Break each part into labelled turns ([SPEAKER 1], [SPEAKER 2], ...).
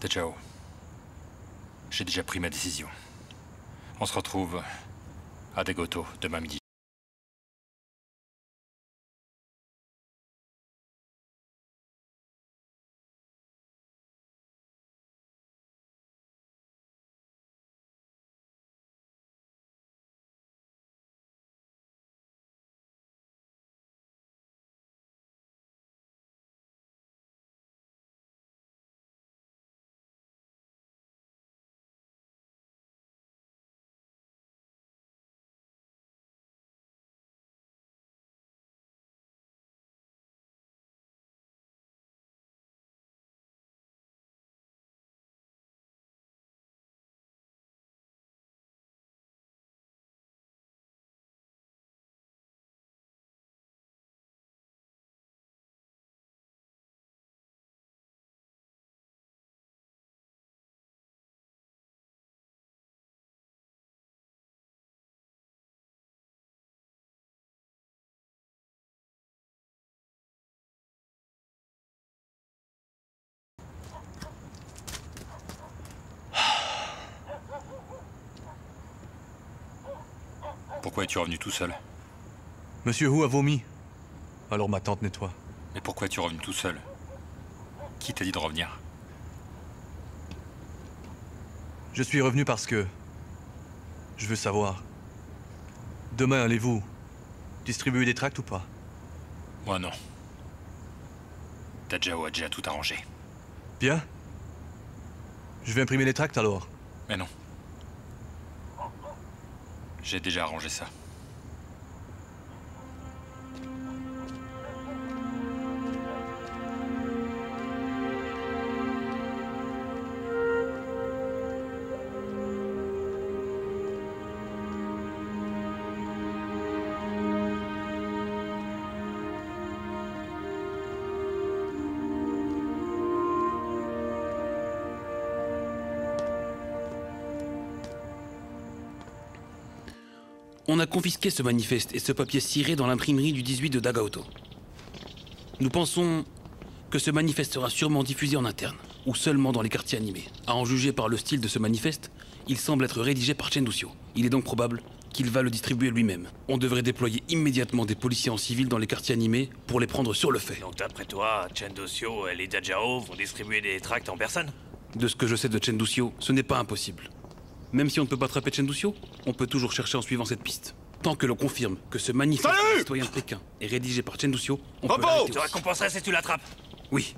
[SPEAKER 1] Ciao. J'ai déjà pris ma décision. On se retrouve à Degoto demain midi. Pourquoi es-tu revenu tout seul?
[SPEAKER 2] Monsieur Hu a vomi. Alors ma tante nettoie.
[SPEAKER 1] Mais pourquoi es-tu revenu tout seul? Qui t'a dit de revenir?
[SPEAKER 2] Je suis revenu parce que... Je veux savoir. Demain, allez-vous distribuer des tracts ou pas?
[SPEAKER 1] Moi non. Tajao a déjà tout arrangé.
[SPEAKER 2] Bien. Je vais imprimer les tracts alors.
[SPEAKER 1] Mais non. J'ai déjà arrangé ça.
[SPEAKER 3] On a confisqué ce manifeste et ce papier ciré dans l'imprimerie du 18 de Dagaoto. Nous pensons que ce manifeste sera sûrement diffusé en interne, ou seulement dans les quartiers animés. À en juger par le style de ce manifeste, il semble être rédigé par Chen Duxiu. Il est donc probable qu'il va le distribuer lui-même. On devrait déployer immédiatement des policiers en civil dans les quartiers animés pour les prendre sur le fait.
[SPEAKER 4] Donc d'après toi, Chen Duxiu et les Tajao vont distribuer des tracts en personne?
[SPEAKER 3] De ce que je sais de Chen Duxiu, ce n'est pas impossible. Même si on ne peut pas attraper Chen Duxiu, on peut toujours chercher en suivant cette piste. Tant que l'on confirme que ce manifeste citoyen de Pékin est rédigé par Chen Duxiu, on peut l'arrêter
[SPEAKER 4] Je te
[SPEAKER 3] aussi.
[SPEAKER 4] récompenserai si tu l'attrapes.
[SPEAKER 3] Oui.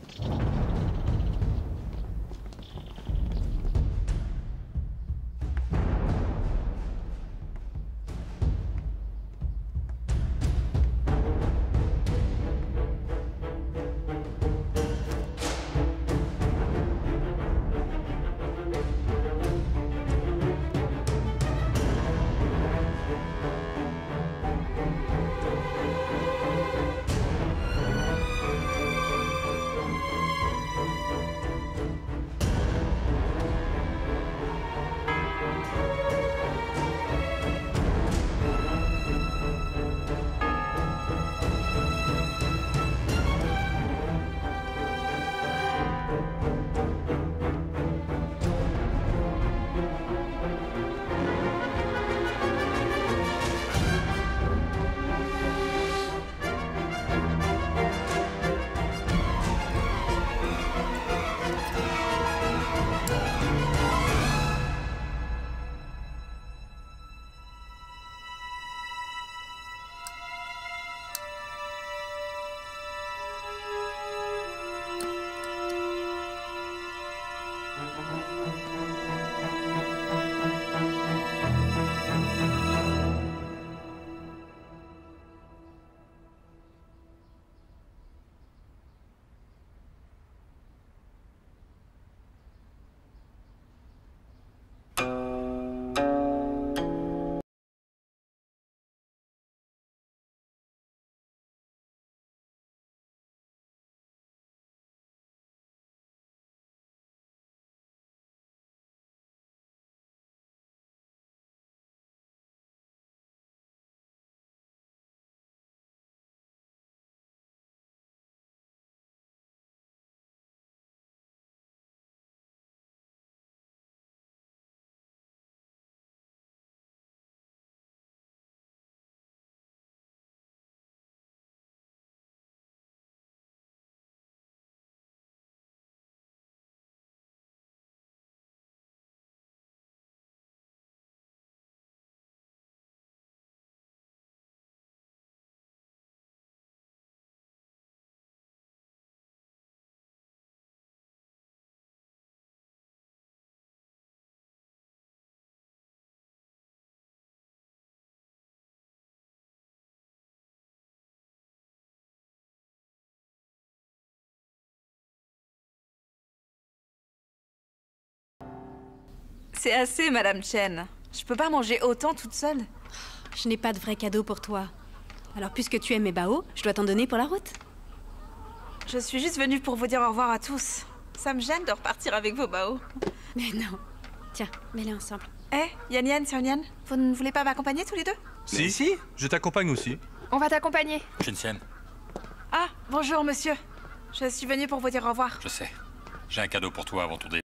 [SPEAKER 5] C'est assez, Madame Chen. Je peux pas manger autant toute seule.
[SPEAKER 6] Je n'ai pas de vrai cadeau pour toi. Alors puisque tu aimes mes baos, je dois t'en donner pour la route.
[SPEAKER 5] Je suis juste venue pour vous dire au revoir à tous. Ça me gêne de repartir avec vos baos.
[SPEAKER 6] Mais non. Tiens, mets-les ensemble.
[SPEAKER 5] Yan Yan, Xiao Nian, vous ne voulez pas m'accompagner tous les deux?
[SPEAKER 2] Si, je t'accompagne aussi.
[SPEAKER 7] On va t'accompagner.
[SPEAKER 1] Shinsen,
[SPEAKER 5] Ah, bonjour monsieur. Je suis venue pour vous dire au revoir.
[SPEAKER 1] je sais. J'ai un cadeau pour toi avant ton départ.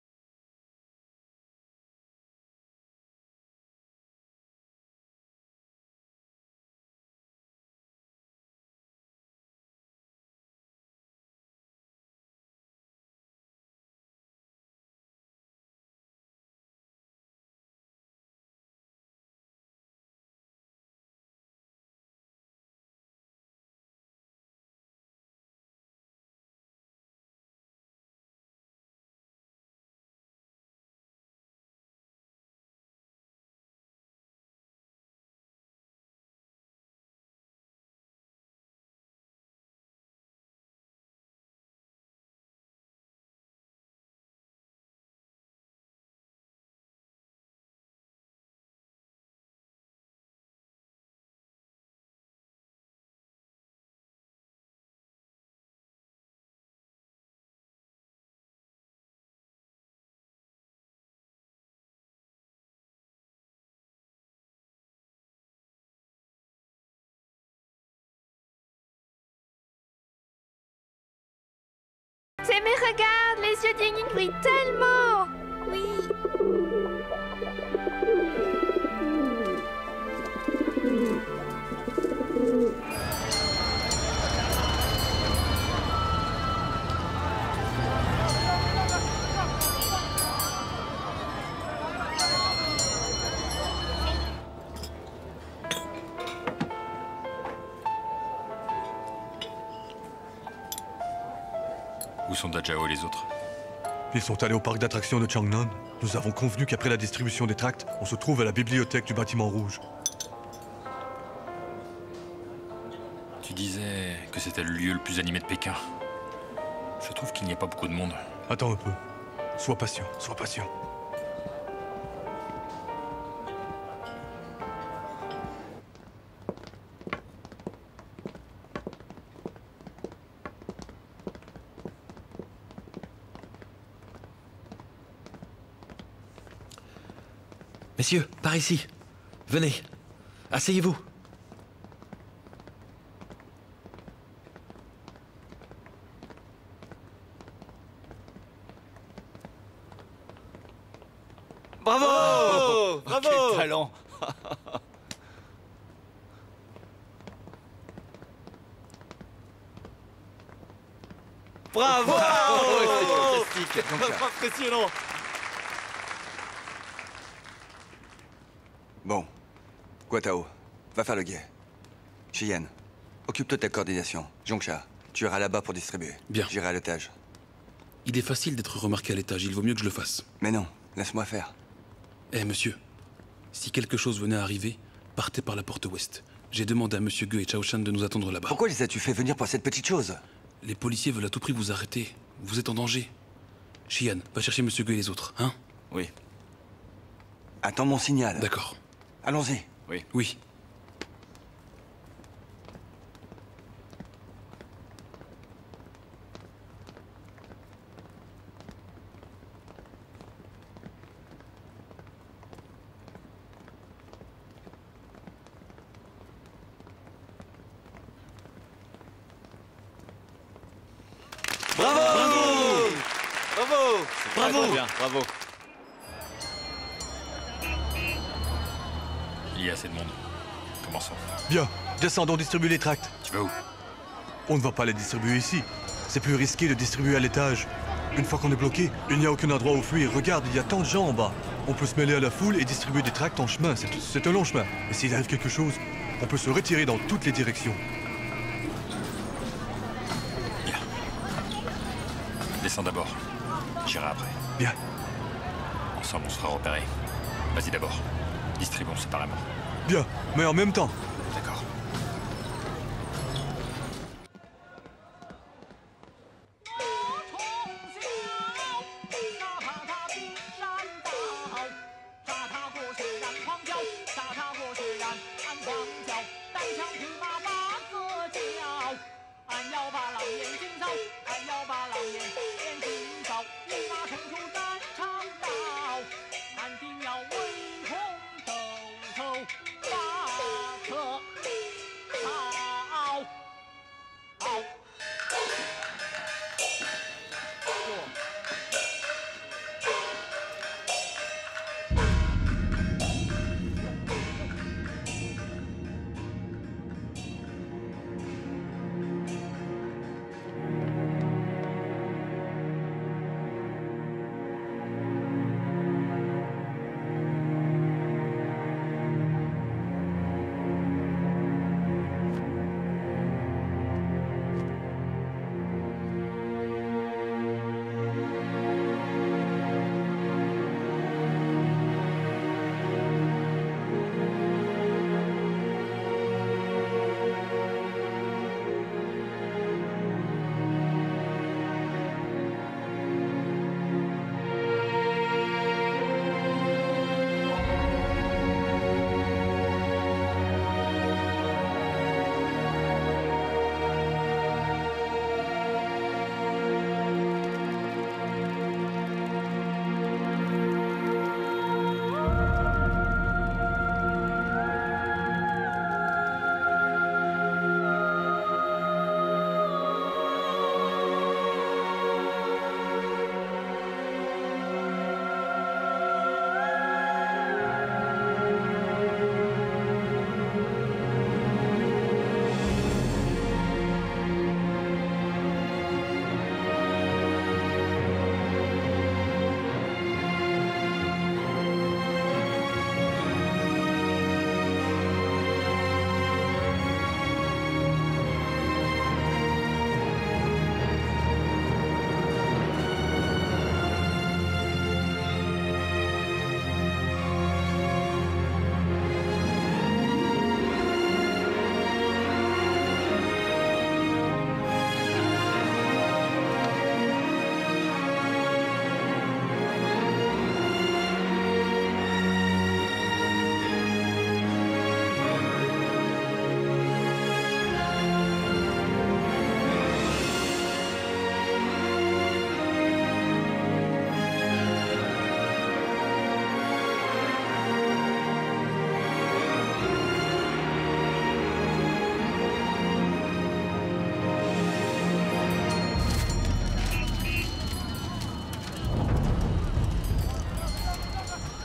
[SPEAKER 7] Mais regarde, les yeux d'Ying brillent tellement. Oui.
[SPEAKER 1] Où sont Dajao et les autres?
[SPEAKER 2] Ils sont allés au parc d'attractions de Changnan. Nous avons convenu qu'après la distribution des tracts, on se trouve à la bibliothèque du bâtiment rouge.
[SPEAKER 1] Tu disais que c'était le lieu le plus animé de Pékin. Je trouve qu'il n'y a pas beaucoup de monde.
[SPEAKER 2] Attends un peu. Sois patient, sois patient.
[SPEAKER 8] Messieurs, par ici. Venez. Asseyez-vous.
[SPEAKER 9] Bravo! Bravo!
[SPEAKER 8] Quel talent!
[SPEAKER 9] Bravo!
[SPEAKER 8] C'est fantastique.
[SPEAKER 9] Impressionnant!
[SPEAKER 10] Bon. Guatao, va faire le guet. Cheyenne, occupe-toi de ta coordination. Zhongsha, tu iras là-bas pour distribuer.
[SPEAKER 3] Bien.
[SPEAKER 10] J'irai à l'étage.
[SPEAKER 3] Il est facile d'être remarqué à l'étage, il vaut mieux que je le fasse.
[SPEAKER 10] Mais non, laisse-moi faire.
[SPEAKER 3] Eh, monsieur, si quelque chose venait à arriver, partez par la porte ouest. J'ai demandé à monsieur Ge et Chao Shan de nous attendre là-bas.
[SPEAKER 10] Pourquoi les as-tu fait venir pour cette petite chose?
[SPEAKER 3] Les policiers veulent à tout prix vous arrêter. Vous êtes en danger. Xian, va chercher monsieur Ge et les autres, hein?
[SPEAKER 8] Oui.
[SPEAKER 10] Attends mon signal.
[SPEAKER 3] D'accord.
[SPEAKER 10] Allons-y.
[SPEAKER 3] Oui.
[SPEAKER 9] Bravo! Bravo!
[SPEAKER 8] Bravo!
[SPEAKER 9] Bien, bravo.
[SPEAKER 1] Il y a assez de monde. Commençons.
[SPEAKER 2] Bien, descendons distribuer les tracts.
[SPEAKER 1] Tu vas où?
[SPEAKER 2] On ne va pas les distribuer ici. C'est plus risqué de distribuer à l'étage. Une fois qu'on est bloqué, il n'y a aucun endroit où fuir. Regarde, il y a tant de gens en bas. On peut se mêler à la foule et distribuer des tracts en chemin. C'est un long chemin. Et s'il arrive quelque chose, on peut se retirer dans toutes les directions.
[SPEAKER 1] Bien. Descends d'abord. J'irai après.
[SPEAKER 2] Bien.
[SPEAKER 1] Ensemble, on sera repérés. Vas-y d'abord. Distribuons séparément.
[SPEAKER 2] Bien, mais en même temps.
[SPEAKER 1] D'accord.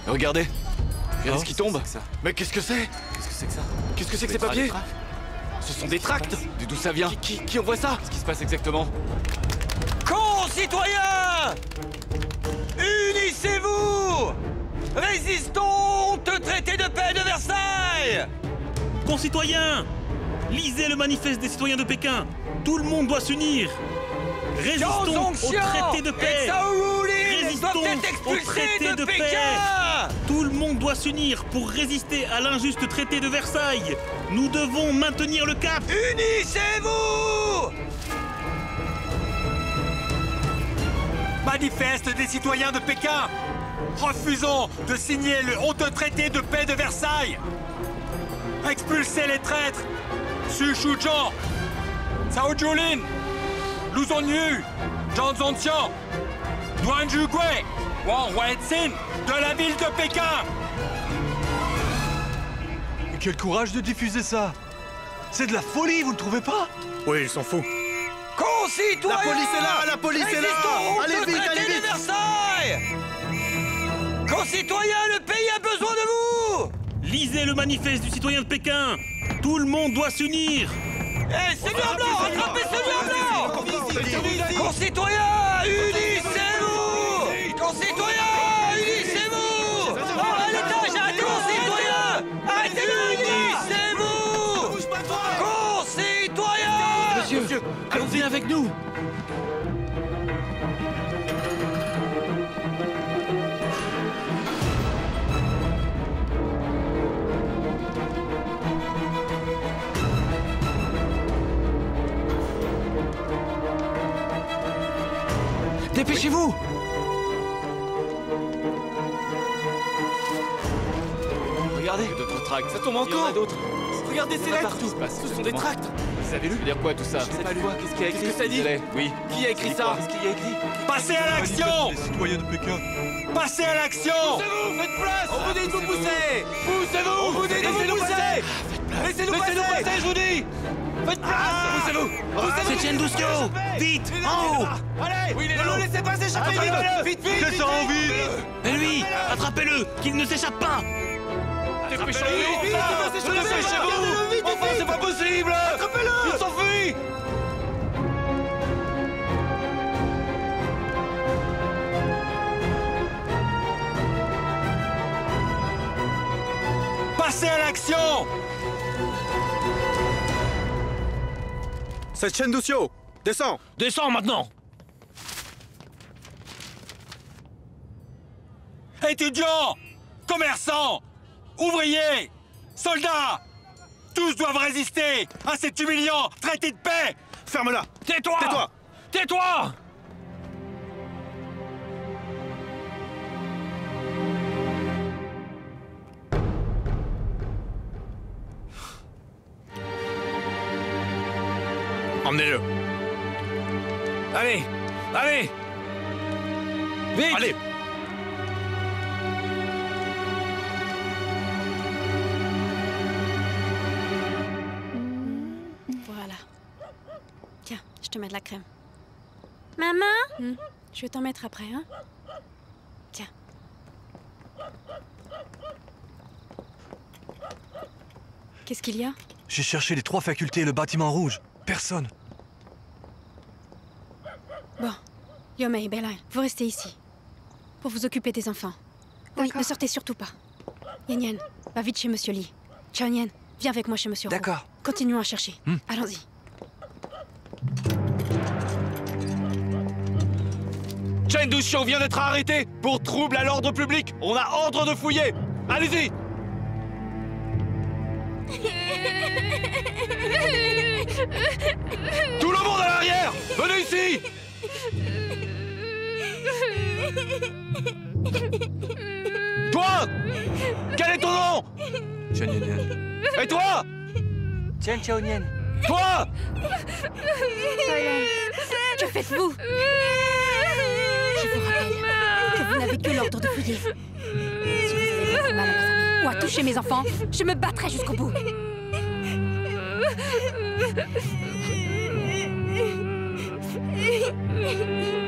[SPEAKER 9] Regardez. Regardez ce qui tombe. Mais qu'est-ce que c'est?
[SPEAKER 8] Qu'est-ce que c'est que ça?
[SPEAKER 9] Qu'est-ce que c'est que ces papiers? Ce sont des tracts. D'où ça vient? Qui envoie ça? Qu'est-ce qui se passe exactement?
[SPEAKER 11] Concitoyens! Unissez-vous! Résistons au traité de paix de Versailles!
[SPEAKER 3] Concitoyens! Lisez le manifeste des citoyens de Pékin! Tout le monde doit s'unir! Résistons au traité de paix! Résistons au traité de paix! Tout le monde doit s'unir pour résister à l'injuste traité de Versailles! Nous devons maintenir le cap!
[SPEAKER 11] Unissez-vous!
[SPEAKER 12] Manifeste des citoyens de Pékin! Refusons de signer le honteux traité de paix de Versailles! Expulsez les traîtres! Xu Shujiang, Cao Zhulin, Lu Zhongyu, Zhang Zongqiang, Duan Zhugui, Wang Huizin de la ville de Pékin!
[SPEAKER 2] Quel courage de diffuser ça! C'est de la folie, vous ne trouvez pas?
[SPEAKER 3] Oui, ils s'en foutent.
[SPEAKER 11] Concitoyens!
[SPEAKER 9] La police est là! La police est là! Allez vite, allez vite!
[SPEAKER 11] Versailles! Concitoyens, le pays a besoin de vous!
[SPEAKER 3] Lisez le manifeste du citoyen de Pékin! Tout le monde doit s'unir!
[SPEAKER 11] Eh, seigneur blanc, rattrapez seigneur blanc! Concitoyens, unissez-vous! Concitoyens, unissez-vous! Oh, à l'étage, arrêtez, concitoyens! Arrêtez-le, unissez-vous! Concitoyens!
[SPEAKER 8] Monsieur, allons-y avec nous! Dépêchez-vous!
[SPEAKER 9] Regardez, d'autres tracts. Ça tombe encore. Il y en a d'autres. Regardez ces lettres. Ce sont des tracts. Vous avez lu? Ça veut dire quoi tout ça?
[SPEAKER 8] Je sais pas lu.
[SPEAKER 9] Qu'est-ce qu'il y a écrit?
[SPEAKER 8] Qu'est-ce que ça dit?
[SPEAKER 9] Désolé. Oui. Qui a écrit ça?
[SPEAKER 8] Qu'est-ce qu'il y a écrit?
[SPEAKER 12] Passez à l'action!
[SPEAKER 2] Les citoyens de Pékin.
[SPEAKER 12] Passez à l'action!
[SPEAKER 8] Poussez-vous, faites place! On vous dit de vous pousser! Poussez-vous! On vous dit de vous pousser! Laissez-nous passer, je vous dis! Faites place! Poussez-vous!
[SPEAKER 3] C'est Chen Ducio! Vite! En haut!
[SPEAKER 8] Allez!
[SPEAKER 9] Oui, il est
[SPEAKER 8] Ne
[SPEAKER 9] là.
[SPEAKER 8] nous laissez pas s'échapper! Vite, vite!
[SPEAKER 2] Descends en vide!
[SPEAKER 3] Et lui! Attrapez-le! Qu'il ne s'échappe pas!
[SPEAKER 9] Dépêchez-vous!
[SPEAKER 8] Vite,
[SPEAKER 9] Dépêchez-vous! Enfin, c'est pas possible!
[SPEAKER 8] Attrapez-le!
[SPEAKER 9] Il s'enfuit!
[SPEAKER 12] Passez à l'action!
[SPEAKER 13] C'est Chen Ducio! Descends!
[SPEAKER 8] Descends maintenant!
[SPEAKER 12] Étudiants! Commerçants! Ouvriers! Soldats! Tous doivent résister à cet humiliant traité de paix!
[SPEAKER 13] Ferme-la!
[SPEAKER 8] Tais-toi!
[SPEAKER 13] Tais-toi!
[SPEAKER 8] Tais-toi!
[SPEAKER 13] Emmenez-le!
[SPEAKER 8] Allez! Allez! Vite!
[SPEAKER 13] Allez!
[SPEAKER 6] Voilà. Tiens, je te mets de la crème.
[SPEAKER 7] Maman?
[SPEAKER 6] Je vais t'en mettre après, hein? Tiens. Qu'est-ce qu'il y a?
[SPEAKER 2] J'ai cherché les 3 facultés et le bâtiment rouge. Personne.
[SPEAKER 6] Bon. Yomei, Bella, vous restez ici. Pour vous occuper des enfants. Oui, ne sortez surtout pas. Yan Yan, va vite chez Monsieur Lee. Chang Yan, viens avec moi chez Monsieur Roux.
[SPEAKER 10] D'accord.
[SPEAKER 6] Continuons à chercher. Allons-y.
[SPEAKER 9] Chen Ducio vient d'être arrêté pour trouble à l'ordre public. On a ordre de fouiller. Allez-y! Tout le monde à l'arrière! Venez ici! Toi! Quel est ton nom?
[SPEAKER 2] Chen Yan Yan.
[SPEAKER 9] Et toi?
[SPEAKER 10] Chen Chaonian.
[SPEAKER 9] Toi!
[SPEAKER 6] Que faites-vous? Je vous rappelle que vous n'avez que l'ordre de fouiller. Si vous avez fait mal à ma famille ou à toucher mes enfants, je me battrai jusqu'au bout.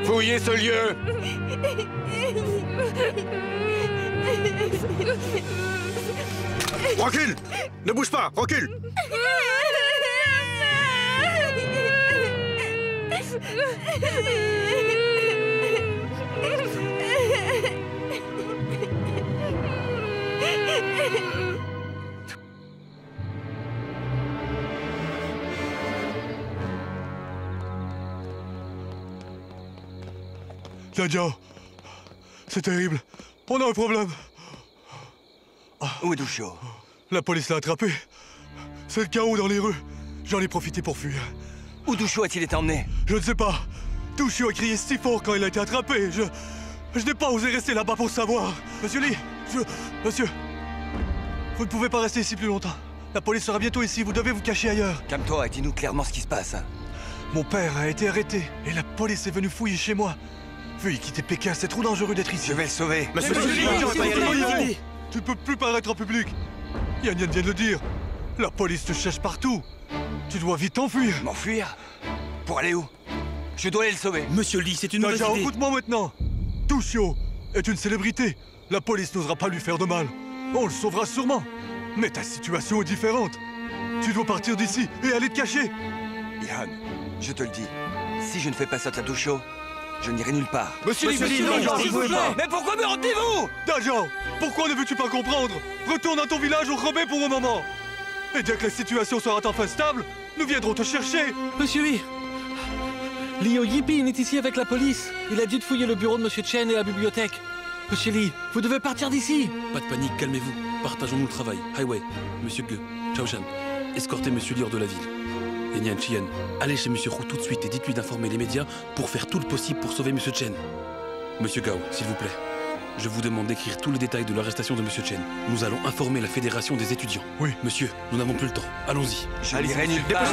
[SPEAKER 9] Fouillez ce lieu!
[SPEAKER 13] Recule! Ne bouge pas! Recule!
[SPEAKER 2] Nadia, c'est terrible. On a un problème.
[SPEAKER 10] Où est Ducio?
[SPEAKER 2] La police l'a attrapé. C'est le chaos dans les rues. J'en ai profité pour fuir.
[SPEAKER 10] Où Ducio a-t-il été emmené?
[SPEAKER 2] Je ne sais pas. Ducio a crié si fort quand il a été attrapé. Je n'ai pas osé rester là-bas pour savoir. Monsieur Lee, Monsieur, vous ne pouvez pas rester ici plus longtemps. La police sera bientôt ici. Vous devez vous cacher ailleurs.
[SPEAKER 10] Calme-toi et dis-nous clairement ce qui se passe.
[SPEAKER 2] Mon père a été arrêté et la police est venue fouiller chez moi. Veuillez quitter Pékin, c'est trop dangereux d'être ici.
[SPEAKER 10] Je vais le sauver.
[SPEAKER 2] Monsieur Lee, tu peux plus paraître en public. Yan Yan vient de le dire. La police te cherche partout. Tu dois vite t'enfuir.
[SPEAKER 10] M'enfuir? Pour aller où? Je dois aller le sauver.
[SPEAKER 3] Monsieur Lee, c'est une mauvaise
[SPEAKER 2] Nadia,
[SPEAKER 3] idée.
[SPEAKER 2] écoute-moi maintenant. Ducio est une célébrité. La police n'osera pas lui faire de mal. On le sauvera sûrement. Mais ta situation est différente. Tu dois partir d'ici et aller te cacher.
[SPEAKER 10] Yan, je te le dis. Si je ne fais pas ça à Ducio, je n'irai nulle part.
[SPEAKER 9] Monsieur Lee, s'il vous plaît!
[SPEAKER 10] Mais pourquoi me retenez-vous?
[SPEAKER 2] Dajan, pourquoi ne veux-tu pas comprendre? Retourne à ton village au Rebé pour un moment. Et dès que la situation sera enfin stable, nous viendrons te chercher.
[SPEAKER 8] Monsieur Lee! Liu Yipin est ici avec la police. Il a dit de fouiller le bureau de Monsieur Chen et la bibliothèque. Monsieur Lee, vous devez partir d'ici.
[SPEAKER 3] Pas de panique, calmez-vous. Partageons-nous le travail. Highway, Monsieur Ge, Chao Shan, escortez Monsieur Lee hors de la ville. Et Nian Chien, allez chez Monsieur Roux tout de suite et dites-lui d'informer les médias pour faire tout le possible pour sauver Monsieur Chen. Monsieur Gao, s'il vous plaît. Je vous demande d'écrire tous les détails de l'arrestation de Monsieur Chen. Nous allons informer la Fédération des étudiants.
[SPEAKER 2] Oui.
[SPEAKER 3] Monsieur, nous n'avons plus le temps. Allons-y.
[SPEAKER 10] Je lirai nulle part.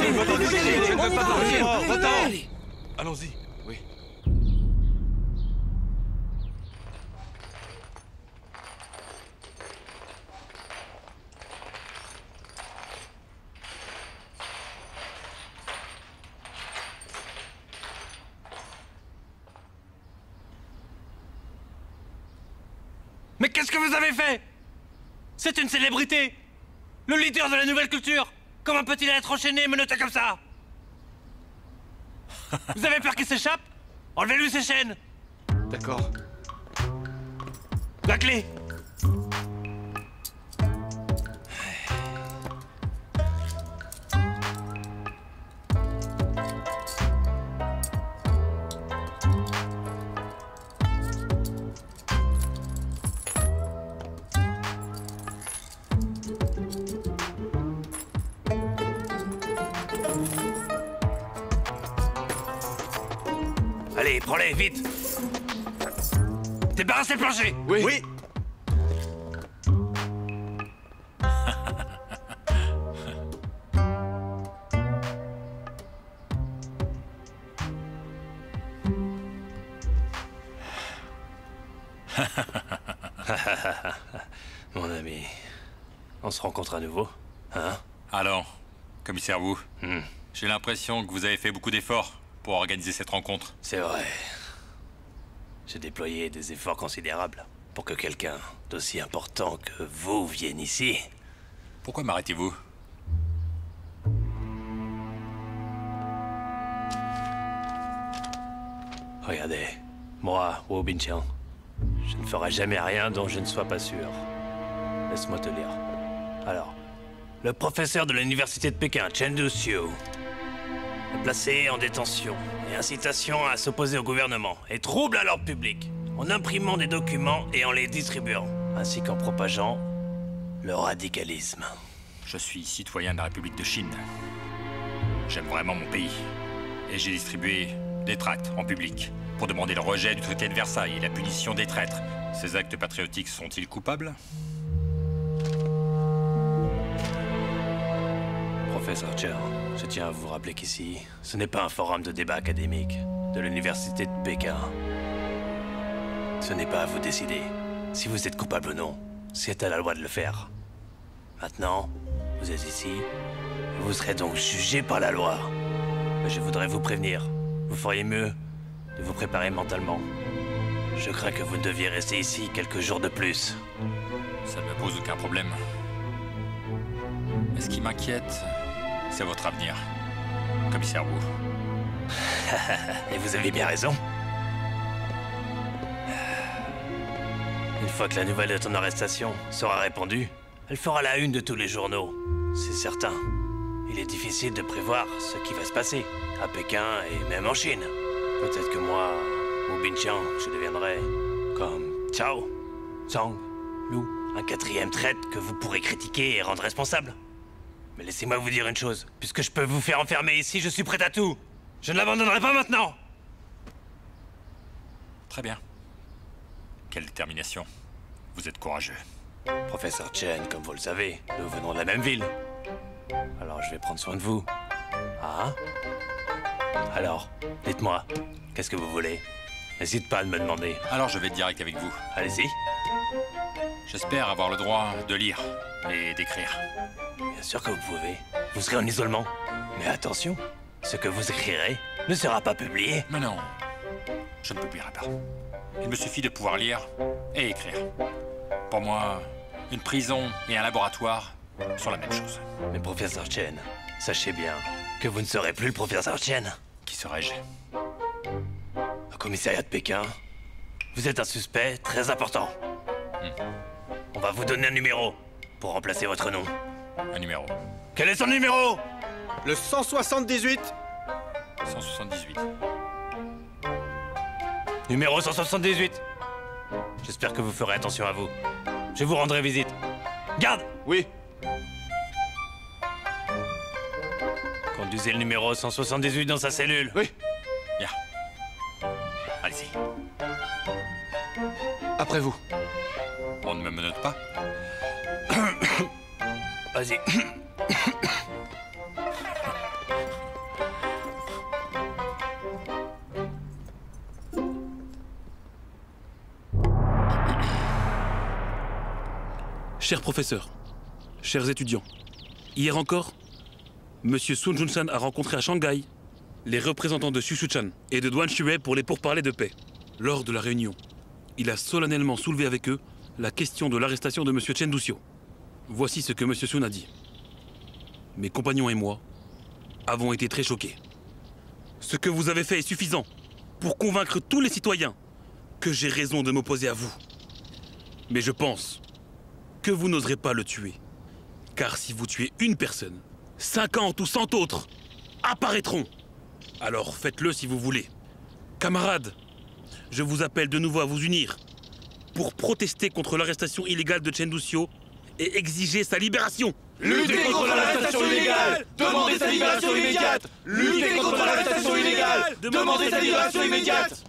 [SPEAKER 3] Allez.
[SPEAKER 2] Allons-y.
[SPEAKER 10] Oui.
[SPEAKER 8] Mais qu'est-ce que vous avez fait? C'est une célébrité! Le leader de la nouvelle culture! Comment peut-il être enchaîné et menotté comme ça? Vous avez peur qu'il s'échappe? Enlevez-lui ses chaînes!
[SPEAKER 10] D'accord.
[SPEAKER 8] La clé! Allez, prends-les, vite! Débarrassez le plancher!
[SPEAKER 10] Oui. Oui.
[SPEAKER 4] Mon ami, on se rencontre à nouveau, hein?
[SPEAKER 1] Alors, commissaire Wu, j'ai l'impression que vous avez fait beaucoup d'efforts pour organiser cette rencontre.
[SPEAKER 4] C'est vrai. J'ai déployé des efforts considérables pour que quelqu'un d'aussi important que vous vienne ici.
[SPEAKER 1] Pourquoi m'arrêtez-vous?
[SPEAKER 4] Regardez, moi, Wu Binchang, je ne ferai jamais rien dont je ne sois pas sûr. Laisse-moi te lire. Alors, le professeur de l'université de Pékin, Chen Duxiu, est placé en détention et incitation à s'opposer au gouvernement et trouble à l'ordre public en imprimant des documents et en les distribuant, ainsi qu'en propageant le radicalisme.
[SPEAKER 1] Je suis citoyen de la République de Chine. J'aime vraiment mon pays. Et j'ai distribué des tracts en public pour demander le rejet du traité de Versailles et la punition des traîtres. Ces actes patriotiques sont-ils coupables?
[SPEAKER 4] Professeur Chen, je tiens à vous rappeler qu'ici, ce n'est pas un forum de débat académique de l'université de Pékin. Ce n'est pas à vous de décider si vous êtes coupable ou non. C'est à la loi de le faire. Maintenant, vous êtes ici, et vous serez donc jugé par la loi. Mais je voudrais vous prévenir, vous feriez mieux de vous préparer mentalement. Je crains que vous ne deviez rester ici quelques jours de plus.
[SPEAKER 1] Ça ne me pose aucun problème. Mais ce qui m'inquiète, c'est votre avenir, commissaire Wu.
[SPEAKER 4] Et vous avez bien raison. Une fois que la nouvelle de ton arrestation sera répandue, elle fera la une de tous les journaux. C'est certain. Il est difficile de prévoir ce qui va se passer à Pékin et même en Chine. Peut-être que moi, Wu Binchang, je deviendrai comme Chao, Zhang, Lu, un quatrième traître que vous pourrez critiquer et rendre responsable. Mais laissez-moi vous dire une chose. Puisque je peux vous faire enfermer ici, je suis prêt à tout. Je ne l'abandonnerai pas maintenant.
[SPEAKER 1] Très bien. Quelle détermination. Vous êtes courageux.
[SPEAKER 4] Professeur Chen, comme vous le savez, nous venons de la même ville. Alors je vais prendre soin de vous. Ah? Alors, dites-moi, qu'est-ce que vous voulez? N'hésite pas à me demander.
[SPEAKER 1] Alors je vais direct avec vous.
[SPEAKER 4] Allez-y.
[SPEAKER 1] J'espère avoir le droit de lire et d'écrire.
[SPEAKER 4] Bien sûr que vous pouvez. Vous serez en isolement. Mais attention, ce que vous écrirez ne sera pas publié.
[SPEAKER 1] Mais non, je ne publierai pas. Il me suffit de pouvoir lire et écrire. Pour moi, une prison et un laboratoire sont la même chose.
[SPEAKER 4] Mais professeur Chen, sachez bien que vous ne serez plus le professeur Chen.
[SPEAKER 1] Qui serais-je?
[SPEAKER 4] Au commissariat de Pékin, vous êtes un suspect très important. On va vous donner un numéro pour remplacer votre nom.
[SPEAKER 1] Un numéro.
[SPEAKER 4] Quel est son numéro?
[SPEAKER 13] Le 178.
[SPEAKER 1] 178.
[SPEAKER 4] Numéro 178. J'espère que vous ferez attention à vous. Je vous rendrai visite. Garde!
[SPEAKER 13] Oui.
[SPEAKER 4] Conduisez le numéro 178 dans sa cellule.
[SPEAKER 13] Oui.
[SPEAKER 1] Bien. Allez-y.
[SPEAKER 13] À
[SPEAKER 9] après vous.
[SPEAKER 1] On ne me menotte pas.
[SPEAKER 4] Vas-y.
[SPEAKER 3] Chers professeurs, chers étudiants, hier encore, Monsieur Sun Jun-san a rencontré à Shanghai les représentants de Shushu-chan et de Duan Shui pour les pourparlers de paix. Lors de la réunion, il a solennellement soulevé avec eux la question de l'arrestation de Monsieur Chen Duxiu. Voici ce que Monsieur Sun a dit. Mes compagnons et moi avons été très choqués. Ce que vous avez fait est suffisant pour convaincre tous les citoyens que j'ai raison de m'opposer à vous. Mais je pense que vous n'oserez pas le tuer. Car si vous tuez une personne, 50 ou 100 autres apparaîtront. Alors faites-le si vous voulez. Camarades, je vous appelle de nouveau à vous unir pour protester contre l'arrestation illégale de Chen Duxiu et exiger sa libération.
[SPEAKER 8] Luttez contre l'arrestation illégale! Demandez sa libération immédiate! Luttez contre l'arrestation illégale! Demandez sa libération immédiate!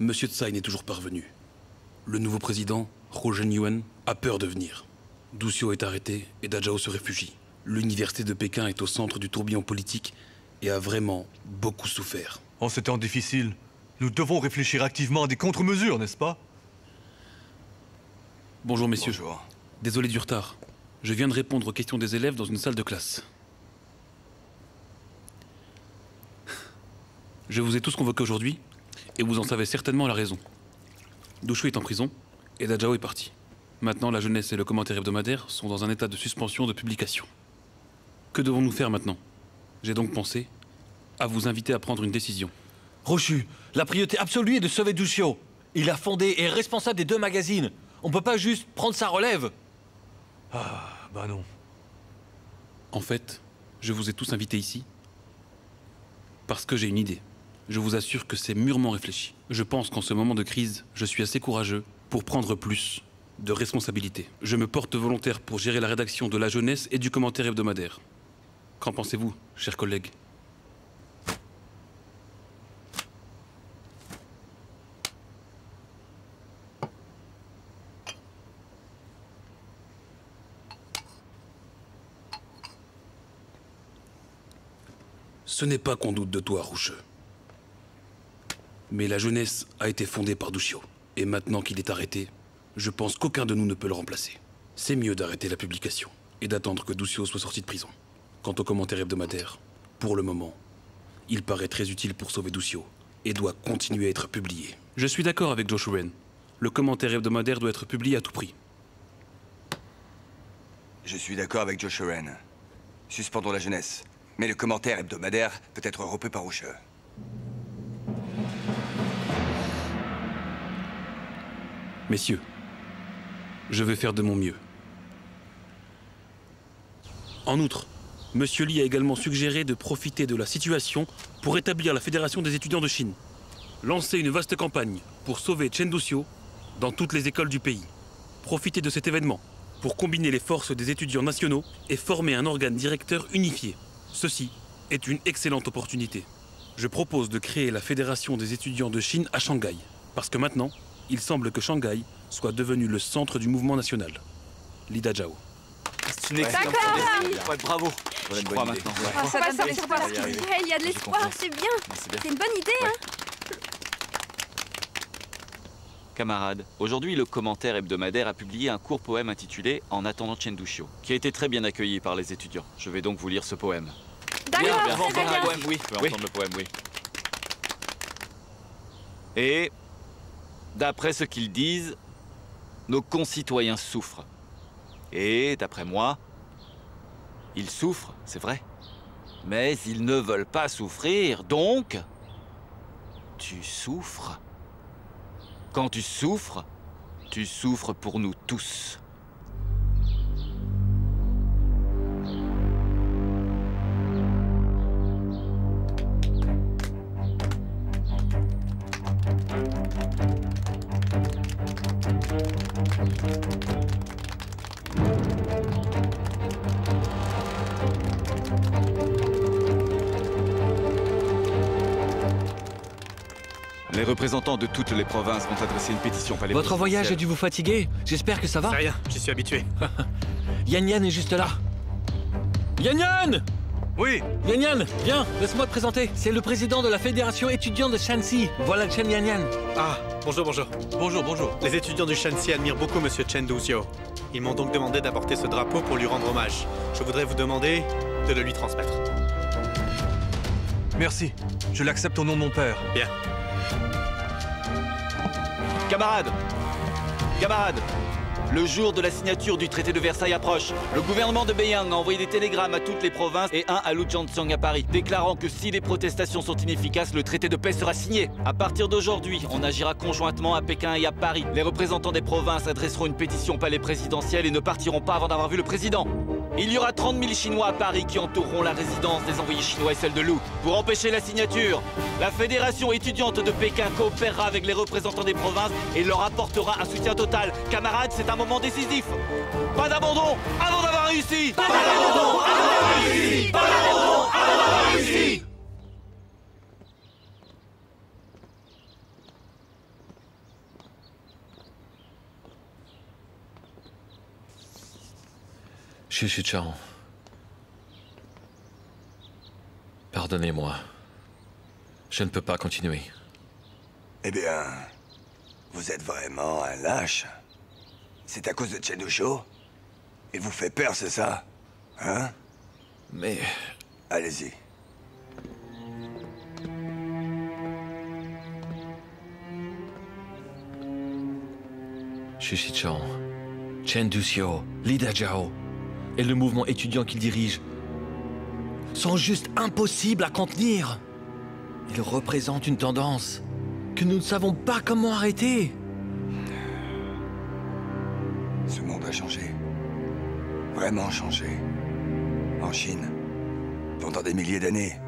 [SPEAKER 3] Monsieur Tsai n'est toujours pas revenu. Le nouveau président, Ho Zhen-yuan, a peur de venir. Duxiu est arrêté et Dajao se réfugie. L'université de Pékin est au centre du tourbillon politique et a vraiment beaucoup souffert.
[SPEAKER 2] En ces temps difficiles, nous devons réfléchir activement à des contre-mesures, n'est-ce pas?
[SPEAKER 3] Bonjour messieurs.
[SPEAKER 10] Bonjour.
[SPEAKER 3] Désolé du retard. Je viens de répondre aux questions des élèves dans une salle de classe. Je vous ai tous convoqués aujourd'hui et vous en savez certainement la raison. Duxiu est en prison et Dajao est parti. Maintenant, la jeunesse et le commentaire hebdomadaire sont dans un état de suspension de publication. Que devons-nous faire maintenant? J'ai donc pensé à vous inviter à prendre une décision.
[SPEAKER 8] Rochu, la priorité absolue est de sauver Duxiu. Il a fondé et est responsable des 2 magazines. On peut pas juste prendre sa relève.
[SPEAKER 2] Ah, bah non.
[SPEAKER 3] En fait, je vous ai tous invités ici parce que j'ai une idée. Je vous assure que c'est mûrement réfléchi. Je pense qu'en ce moment de crise, je suis assez courageux pour prendre plus de responsabilités. Je me porte volontaire pour gérer la rédaction de la jeunesse et du commentaire hebdomadaire. Qu'en pensez-vous, chers collègues? Ce n'est pas qu'on doute de toi, Roucheux. Mais la jeunesse a été fondée par Duxiu. Et maintenant qu'il est arrêté, je pense qu'aucun de nous ne peut le remplacer. C'est mieux d'arrêter la publication et d'attendre que Duxiu soit sorti de prison. Quant au commentaire hebdomadaire, pour le moment, il paraît très utile pour sauver Duxiu et doit continuer à être publié. Je suis d'accord avec Joe Shuren. Le commentaire hebdomadaire doit être publié à tout prix.
[SPEAKER 10] Je suis d'accord avec Josh Oren. Suspendons la jeunesse. Mais le commentaire hebdomadaire peut être repris par Usher.
[SPEAKER 3] Messieurs, je vais faire de mon mieux. En outre, Monsieur Lee a également suggéré de profiter de la situation pour établir la Fédération des étudiants de Chine. Lancer une vaste campagne pour sauver Chen Duxiu dans toutes les écoles du pays. Profiter de cet événement pour combiner les forces des étudiants nationaux et former un organe directeur unifié. Ceci est une excellente opportunité. Je propose de créer la Fédération des étudiants de Chine à Shanghai, parce que maintenant, il semble que Shanghai soit devenu le centre du mouvement national. Lida Zhao.
[SPEAKER 8] C'est une excellente idée. Ouais, bravo. Je crois maintenant.
[SPEAKER 7] On va sortir par là. Il y a de l'espoir, c'est bien. C'est une bonne idée, hein.
[SPEAKER 14] Camarades, aujourd'hui le commentaire hebdomadaire a publié un court poème intitulé « En attendant Chen Duxiu », qui a été très bien accueilli par les étudiants. Je vais donc vous lire ce poème.
[SPEAKER 7] D'accord,
[SPEAKER 14] c'est bien. Oui, je peux entendre le poème, oui. Et, d'après ce qu'ils disent, nos concitoyens souffrent. Et, d'après moi, ils souffrent, c'est vrai. Mais ils ne veulent pas souffrir, donc... Tu souffres. Quand tu souffres pour nous tous.
[SPEAKER 15] Les représentants de toutes les provinces vont adresser une pétition au palais
[SPEAKER 16] Votre voyage a dû vous fatiguer. J'espère que ça va.
[SPEAKER 13] C'est rien, j'y suis habitué.
[SPEAKER 16] Yan Yan est juste là. Yan Yan!
[SPEAKER 2] Oui.
[SPEAKER 16] Yan Yan, viens, laisse-moi te présenter. C'est le président de la fédération étudiante de Shanxi. Voilà Chen Yan Yan.
[SPEAKER 13] Ah, bonjour, bonjour.
[SPEAKER 2] Bonjour, bonjour.
[SPEAKER 13] Les étudiants du Shanxi admirent beaucoup Monsieur Chen Duxiu. Ils m'ont donc demandé d'apporter ce drapeau pour lui rendre hommage. Je voudrais vous demander de le lui transmettre.
[SPEAKER 2] Merci. Je l'accepte au nom de mon père.
[SPEAKER 13] Bien.
[SPEAKER 14] Camarades, le jour de la signature du traité de Versailles approche. Le gouvernement de Beiyang a envoyé des télégrammes à toutes les provinces et un à Lujiangzhong à Paris, déclarant que si les protestations sont inefficaces, le traité de paix sera signé. À partir d'aujourd'hui, on agira conjointement à Pékin et à Paris. Les représentants des provinces adresseront une pétition au palais présidentiel et ne partiront pas avant d'avoir vu le président. Il y aura 30 000 Chinois à Paris qui entoureront la résidence des envoyés chinois et celle de Lu. Pour empêcher la signature, la fédération étudiante de Pékin coopérera avec les représentants des provinces et leur apportera un soutien total. Camarades, c'est un moment décisif. Pas d'abandon avant d'avoir réussi. Pas d'abandon avant d'avoir réussi. Pas d'abandon avant d'avoir réussi.
[SPEAKER 16] Xu Chang. Pardonnez-moi. Je ne peux pas continuer.
[SPEAKER 10] Eh bien, vous êtes vraiment un lâche. C'est à cause de Chen Duxiu? Il vous fait peur, c'est ça? Hein?
[SPEAKER 16] Mais...
[SPEAKER 10] Allez-y.
[SPEAKER 16] Xu Chang, Chen Duxiu, Lida Zhao et le mouvement étudiant qu'il dirige sont juste impossibles à contenir. Ils représentent une tendance que nous ne savons pas comment arrêter.
[SPEAKER 10] Ce monde a changé. Vraiment changé. En Chine, pendant des milliers d'années,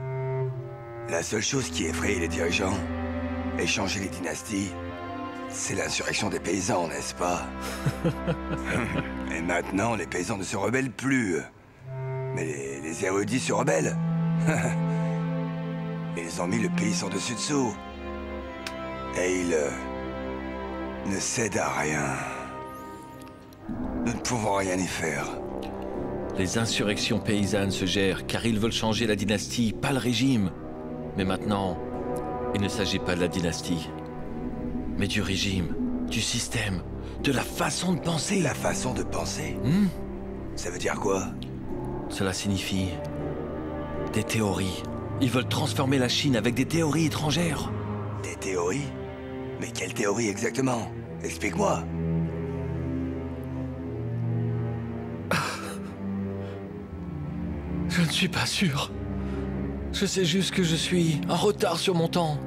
[SPEAKER 10] la seule chose qui effraie les dirigeants et changer les dynasties, c'est l'insurrection des paysans, n'est-ce pas? Et maintenant, les paysans ne se rebellent plus. Mais les érudits se rebellent. Ils ont mis le pays sans dessus-dessous. Et ils ne cèdent à rien. Nous ne pouvons rien y faire.
[SPEAKER 16] Les insurrections paysannes se gèrent car ils veulent changer la dynastie, pas le régime. Mais maintenant, il ne s'agit pas de la dynastie, mais du régime, du système, de la façon de penser.
[SPEAKER 10] La façon de penser? Ça veut dire quoi?
[SPEAKER 16] Cela signifie des théories. Ils veulent transformer la Chine avec des théories étrangères.
[SPEAKER 10] Des théories? Mais quelles théories exactement? Explique-moi.
[SPEAKER 16] Je ne suis pas sûr. Je sais juste que je suis en retard sur mon temps.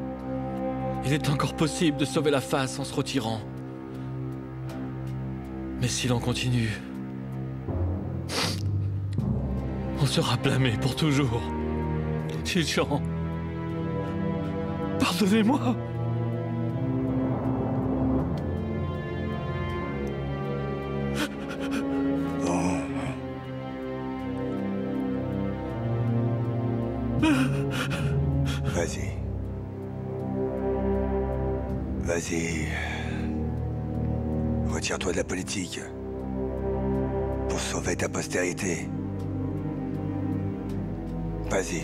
[SPEAKER 16] Il est encore possible de sauver la face en se retirant. Mais si l'on continue, on sera blâmé pour toujours. Chi-Chan, pardonnez-moi.
[SPEAKER 10] Vas-y. Vas-y. Retire-toi de la politique. Pour sauver ta postérité. Vas-y.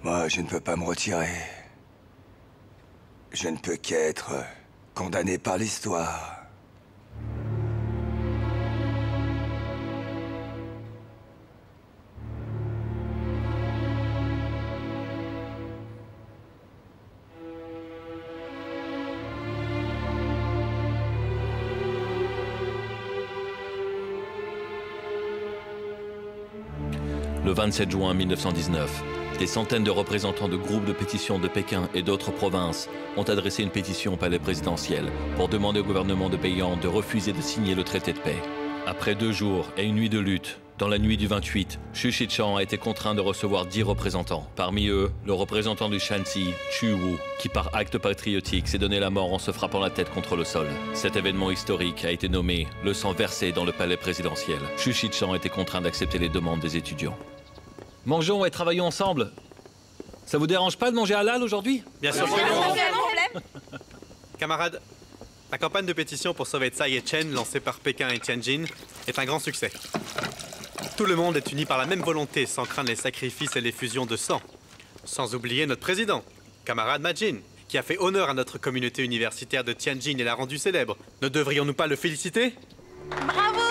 [SPEAKER 10] Moi, je ne peux pas me retirer. Je ne peux qu'être condamné par l'histoire.
[SPEAKER 16] Le 27 juin 1919, des centaines de représentants de groupes de pétition de Pékin et d'autres provinces ont adressé une pétition au palais présidentiel pour demander au gouvernement de Beiyang de refuser de signer le traité de paix. Après 2 jours et une nuit de lutte, dans la nuit du 28, Xu Shichang a été contraint de recevoir 10 représentants. Parmi eux, le représentant du Shanxi, Chu Wu, qui par acte patriotique s'est donné la mort en se frappant la tête contre le sol. Cet événement historique a été nommé le sang versé dans le palais présidentiel. Xu Shichang a été contraint d'accepter les demandes des étudiants. Mangeons et travaillons ensemble. Ça vous dérange pas de manger halal aujourd'hui?
[SPEAKER 13] Bien sûr.
[SPEAKER 5] problème.
[SPEAKER 13] Camarades, la campagne de pétition pour sauver Tsai et Chen, lancée par Pékin et Tianjin, est un grand succès. Tout le monde est uni par la même volonté, sans craindre les sacrifices et les fusions de sang. Sans oublier notre président, camarade Majin, qui a fait honneur à notre communauté universitaire de Tianjin et l'a rendu célèbre. Ne devrions-nous pas le féliciter?
[SPEAKER 5] Bravo.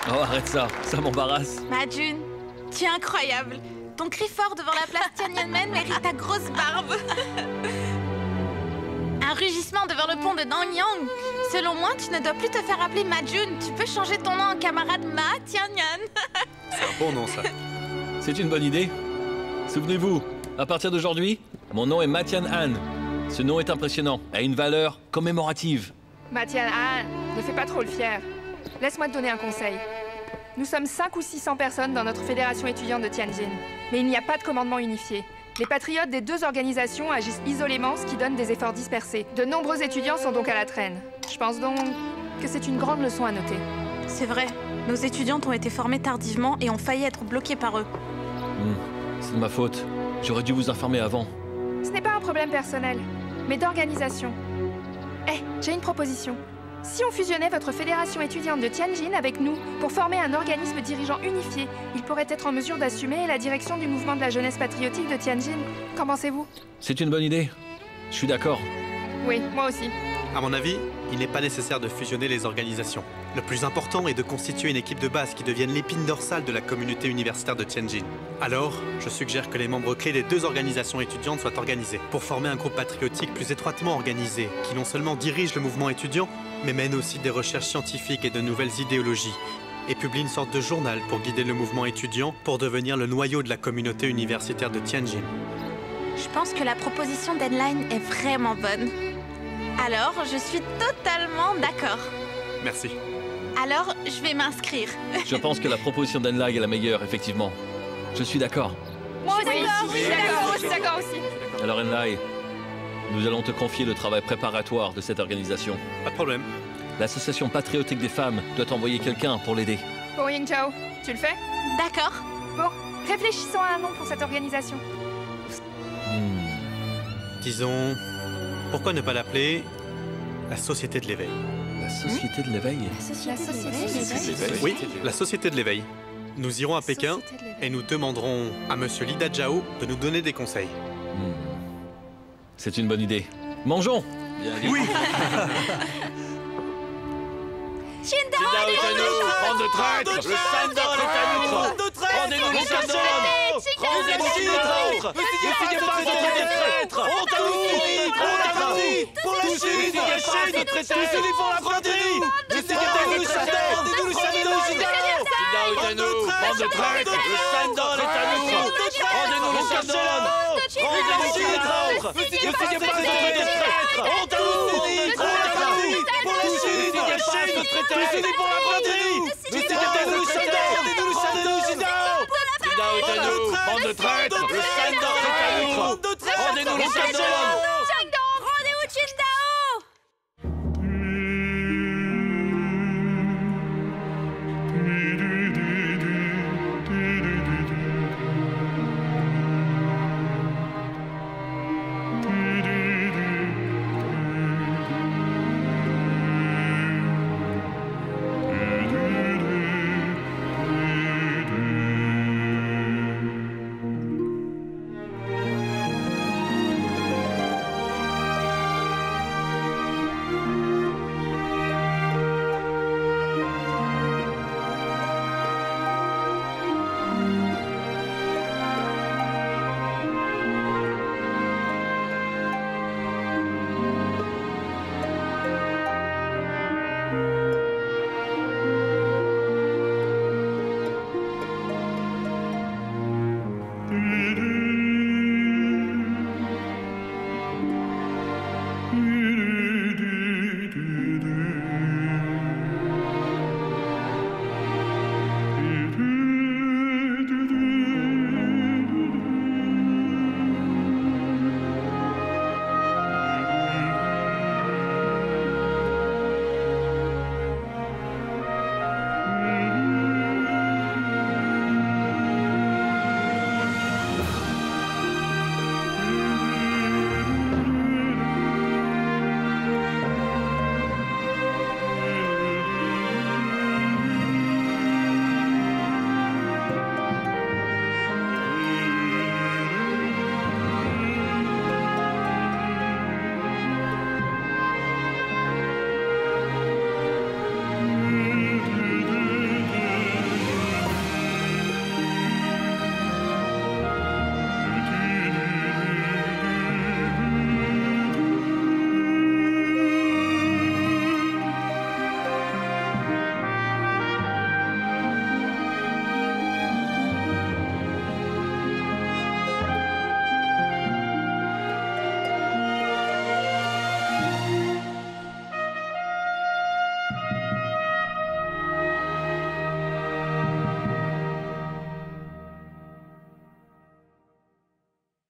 [SPEAKER 16] Oh, arrête ça, ça m'embarrasse.
[SPEAKER 5] Majun, tu es incroyable. Ton cri fort devant la place Tiananmen mérite ta grosse barbe. Un rugissement devant le pont de Dangyang. Selon moi, tu ne dois plus te faire appeler Majun. Tu peux changer ton nom en camarade Ma Tianyan.
[SPEAKER 13] C'est un bon nom, ça.
[SPEAKER 16] C'est une bonne idée. Souvenez-vous, à partir d'aujourd'hui, mon nom est Ma Tian-an. Ce nom est impressionnant, a une valeur commémorative.
[SPEAKER 7] Ma Tian-an, ne fais pas trop le fier. Laisse-moi te donner un conseil. Nous sommes 500 ou 600 personnes dans notre fédération étudiante de Tianjin. Mais il n'y a pas de commandement unifié. Les patriotes des 2 organisations agissent isolément, ce qui donne des efforts dispersés. De nombreux étudiants sont donc à la traîne. Je pense donc que c'est une grande leçon à noter.
[SPEAKER 5] C'est vrai. Nos étudiantes ont été formées tardivement et ont failli être bloquées par eux.
[SPEAKER 16] C'est de ma faute. J'aurais dû vous informer avant.
[SPEAKER 7] Ce n'est pas un problème personnel, mais d'organisation. J'ai une proposition. Si on fusionnait votre fédération étudiante de Tianjin avec nous pour former un organisme dirigeant unifié, il pourrait être en mesure d'assumer la direction du mouvement de la jeunesse patriotique de Tianjin. Qu'en pensez-vous?
[SPEAKER 16] C'est une bonne idée. Je suis d'accord.
[SPEAKER 7] Oui, moi aussi.
[SPEAKER 13] À mon avis, il n'est pas nécessaire de fusionner les organisations. Le plus important est de constituer une équipe de base qui devienne l'épine dorsale de la communauté universitaire de Tianjin. Alors, je suggère que les membres clés des 2 organisations étudiantes soient organisés pour former un groupe patriotique plus étroitement organisé, qui non seulement dirige le mouvement étudiant, mais mène aussi des recherches scientifiques et de nouvelles idéologies, et publie une sorte de journal pour guider le mouvement étudiant pour devenir le noyau de la communauté universitaire de Tianjin.
[SPEAKER 5] Je pense que la proposition d'Enline est vraiment bonne. Alors, je suis totalement d'accord.
[SPEAKER 13] Merci.
[SPEAKER 5] Alors, je vais m'inscrire.
[SPEAKER 16] Je pense que la proposition d'Enlag est la meilleure, effectivement. Je suis d'accord.
[SPEAKER 7] Moi aussi, je suis d'accord aussi.
[SPEAKER 16] Alors Enlai, nous allons te confier le travail préparatoire de cette organisation.
[SPEAKER 13] Pas de problème.
[SPEAKER 16] L'association patriotique des femmes doit envoyer quelqu'un pour l'aider.
[SPEAKER 7] Bon, Ying Chao, tu le fais?
[SPEAKER 5] D'accord.
[SPEAKER 7] Bon, réfléchissons à un nom pour cette organisation.
[SPEAKER 13] Disons, pourquoi ne pas l'appeler la Société de l'Éveil?
[SPEAKER 16] La Société de l'Éveil?
[SPEAKER 7] La Société de l'Éveil?
[SPEAKER 13] Oui, la Société de l'Éveil. Nous irons à Pékin et nous demanderons à Monsieur Li Dajao de nous donner des conseils.
[SPEAKER 16] C'est une bonne idée. Mangeons.
[SPEAKER 2] Oui.
[SPEAKER 5] Shindao
[SPEAKER 9] est à nous. Bande de traîtres. Le Sandor est à nous. Rendez-nous le Sandor. Rendez-nous le traîtres. Ne signez pas ce traité de traîtres. On t'a dit. Pour la Chine. Tout s'unit pour la patrie. Ne signez pas le Sandor. Rendez-nous le Sandor. Shindao est à nous. Bande de traîtres. Le Sandor est à nous. Rendez-nous le Sandor. Rendez-nous le traîtres. Ne signez pas ce traité de traîtres. On t'a dit. Pour la Chine. Tout s'unit pour la patrie. Ne signez pas le Sandor. Rendez-nous le Sandor. Shindao est à nous. Bande de traîtres. Le Sandor est à nous. Rendez-nous le Sandor.